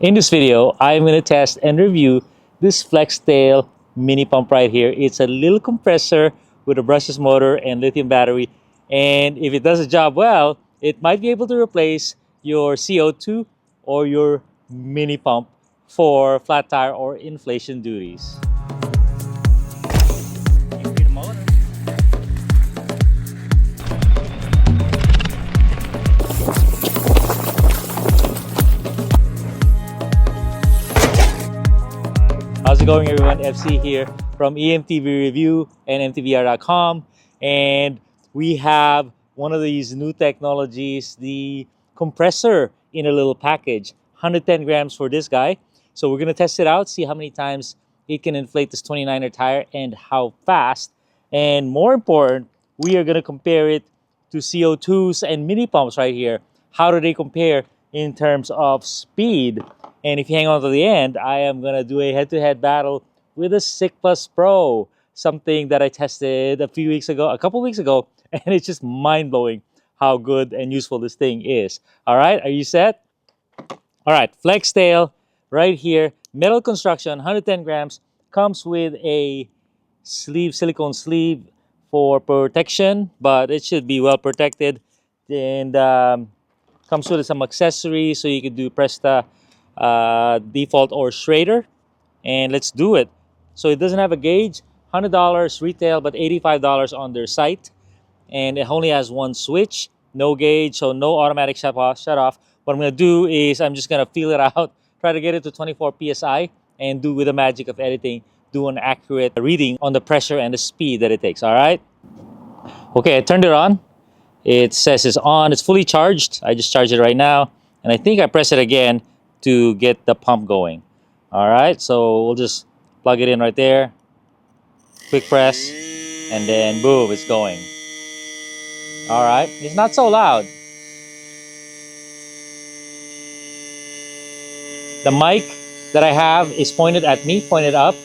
In this video, I'm going to test and review this Flextail mini pump right here. It's a little compressor with a brushless motor and lithium battery. And if it does the job well, it might be able to replace your C02 or your mini pump for flat tire or inflation duties. How's it going, everyone? FC here from E-MTB Review and MTBR.com, and we have one of these new technologies, the compressor in a little package, 110 grams for this guy. So we're gonna test it out, see how many times it can inflate this 29er tire and how fast. And more important, we are gonna compare it to CO2s and mini pumps right here. How do they compare in terms of speed? And if you hang on to the end, I am going to do a head-to-head battle with a Cycplus Pro, something that I tested a couple weeks ago, and it's just mind-blowing how good and useful this thing is. All right, are you set? All right, Flextail right here, metal construction, 110 grams, comes with a silicone sleeve for protection, but it should be well protected. And comes with some accessories, so you can do Presta default or Schrader, and let's do it. So it doesn't have a gauge, $100 retail, but $85 on their site, and it only has one switch, no gauge, so no automatic shut off. What I'm gonna do is I'm just gonna feel it out, try to get it to 24 psi, and do with the magic of editing, do an accurate reading on the pressure and the speed that it takes. All right. Okay, I turned it on. It says it's on. It's fully charged. I just charged it right now. And I think I press it again to get the pump going. All right, so we'll just plug it in right there. Quick press. And then boom, it's going. All right, it's not so loud. The mic that I have is pointed at me, pointed up.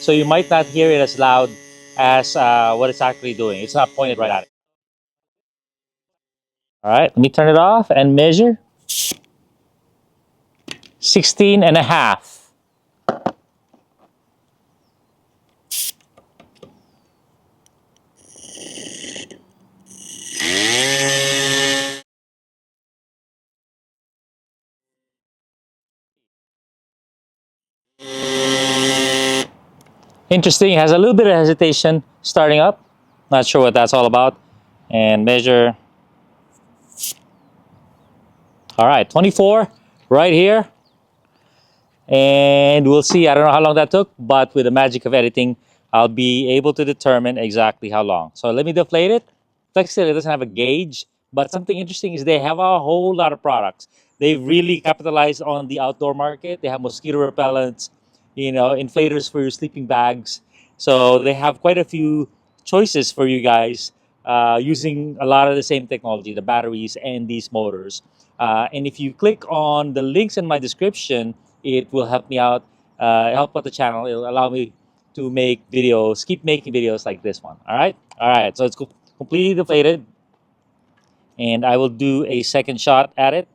So you might not hear it as loud as what it's actually doing. It's not pointed right at it. All right, let me turn it off and measure. 16 and a half. Interesting, it has a little bit of hesitation starting up. Not sure what that's all about. And measure. All right, 24 right here. And we'll see, I don't know how long that took, but with the magic of editing, I'll be able to determine exactly how long. So let me deflate it. Flextail doesn't have a gauge, but something interesting is they have a whole lot of products. They've really capitalized on the outdoor market. They have mosquito repellents, inflators for your sleeping bags. So they have quite a few choices for you guys using a lot of the same technology, the batteries and these motors. And if you click on the links in my description, it will help me out, help out the channel. It'll allow me to make videos, keep making videos like this one. All right? All right, so it's completely deflated. And I will do a second shot at it.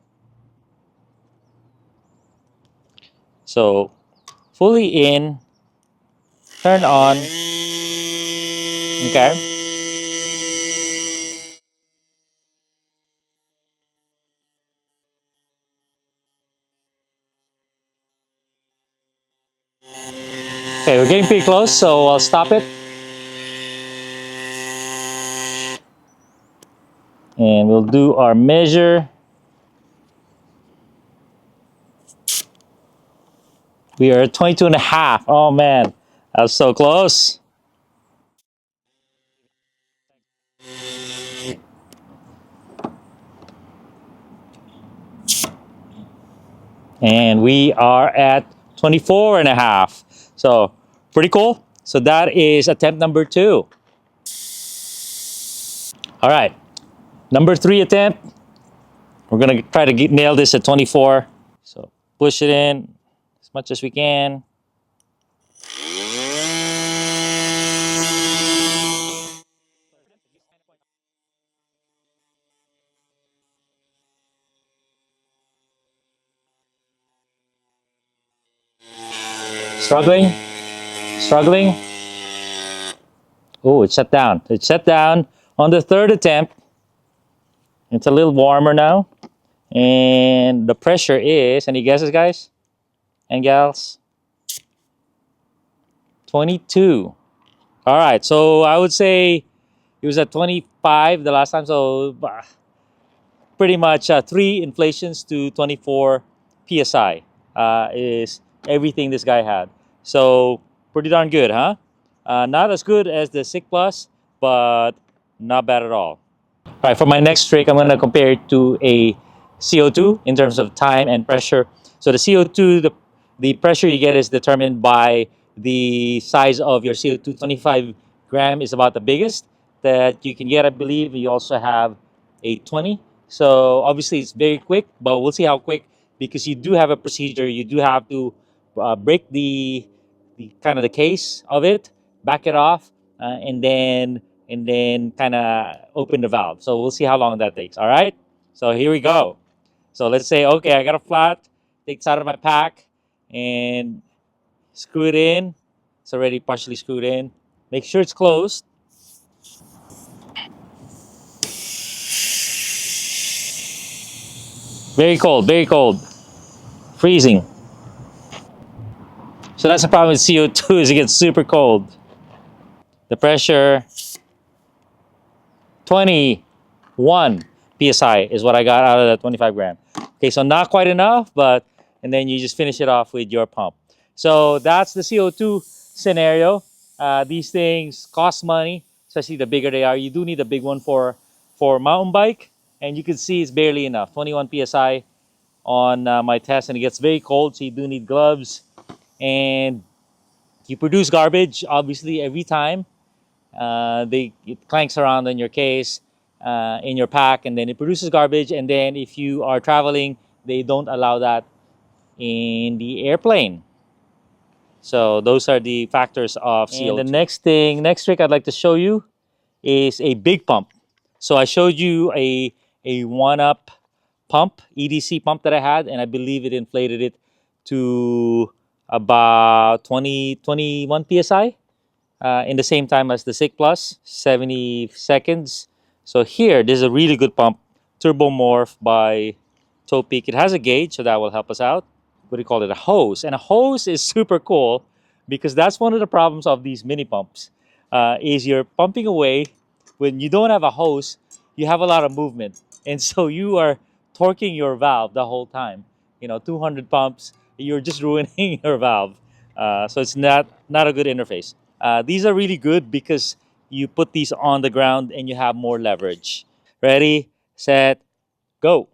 So fully in, turn on. Okay. Okay, we're getting pretty close, so I'll stop it. And we'll do our measure. We are at 22 and a half. Oh man, that was so close. And we are at 24 and a half. So pretty cool. So that is attempt number 2. All right, number 3 attempt. We're gonna try to nail this at 24. So push it in as much as we can. Struggling? Struggling? Oh, it shut down. It shut down on the third attempt. It's a little warmer now. And the pressure is, any guesses, guys and gals? 22. All right, so I would say it was at 25 the last time. So pretty much 3 inflations to 24 psi is everything this guy had. So pretty darn good, huh? Not as good as the Cycplus, but not bad at all. All right, for my next trick, I'm going to compare it to a C02 in terms of time and pressure. So the CO2, the pressure you get is determined by the size of your CO2. 25 gram is about the biggest that you can get, I believe. You also have a 20. So obviously it's very quick, but we'll see how quick, because you do have a procedure. You do have to break the kind of the case of it, back it off, and then kind of open the valve. So we'll see how long that takes. All right. So here we go. So let's say, okay, I got a flat, takes out of my pack, and screw it in. It's already partially screwed in. Make sure it's closed. Very cold, very cold, freezing. So that's the problem with CO2 is it gets super cold. The pressure, 21 psi is what I got out of that 25 gram. Okay, so not quite enough, but and then you just finish it off with your pump. So that's the CO2 scenario. These things cost money, especially the bigger they are. You do need a big one for mountain bike, and you can see it's barely enough. 21 psi on my test, and it gets very cold, so you do need gloves. And you produce garbage, obviously, every time. It clanks around in your case, in your pack, and then it produces garbage. And then if you are traveling, they don't allow that in the airplane. So those are the factors of CO2. And the next trick I'd like to show you is a big pump. So I showed you a one-up pump, EDC pump that I had, and I believe it inflated it to about 21 psi. In the same time as the Cycplus, 70 seconds. So here, this is a really good pump, Turbo Morph by Topeak. It has a gauge, so that will help us out. What do you call it? A hose. And a hose is super cool because that's one of the problems of these mini pumps. Is you're pumping away. When you don't have a hose, you have a lot of movement. And so you are torquing your valve the whole time. 200 pumps, you're just ruining your valve. So it's not a good interface. These are really good because you put these on the ground and you have more leverage. Ready, set, go.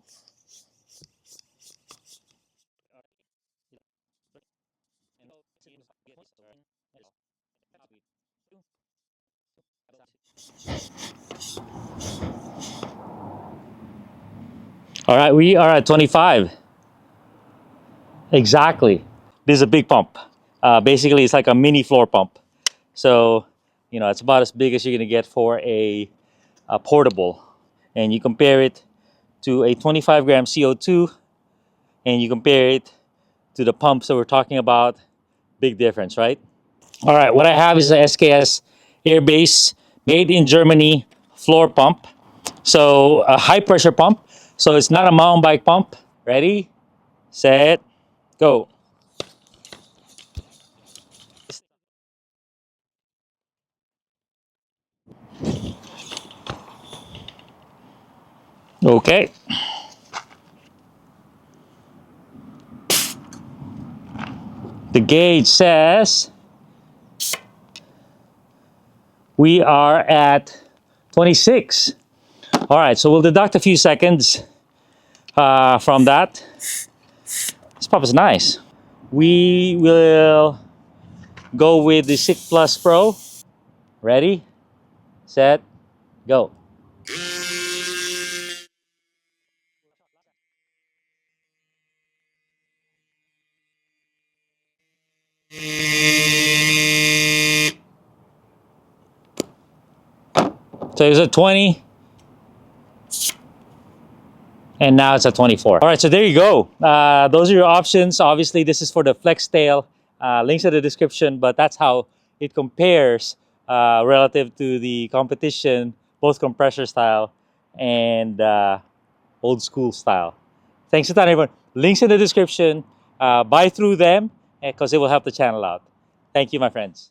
All right, we are at 25. Exactly. This is a big pump. Basically, it's like a mini floor pump. So, it's about as big as you're going to get for a portable. And you compare it to a 25 gram CO2, and you compare it to the pumps that we're talking about. Big difference, right? All right, what I have is a SKS Airbase made in Germany floor pump. So a high pressure pump. So it's not a mountain bike pump. Ready, set, go. Okay. The gauge says we are at 26. All right, so we'll deduct a few seconds from that. This pump is nice. We will go with the Cycplus Pro. Ready, set, go. So it was at 20, and now it's at 24. All right, so there you go. Those are your options. Obviously, this is for the Flextail Links in the description, but that's how it compares relative to the competition, both compressor style and old school style. Thanks a ton, everyone. Links in the description. Buy through them because it will help the channel out. Thank you, my friends.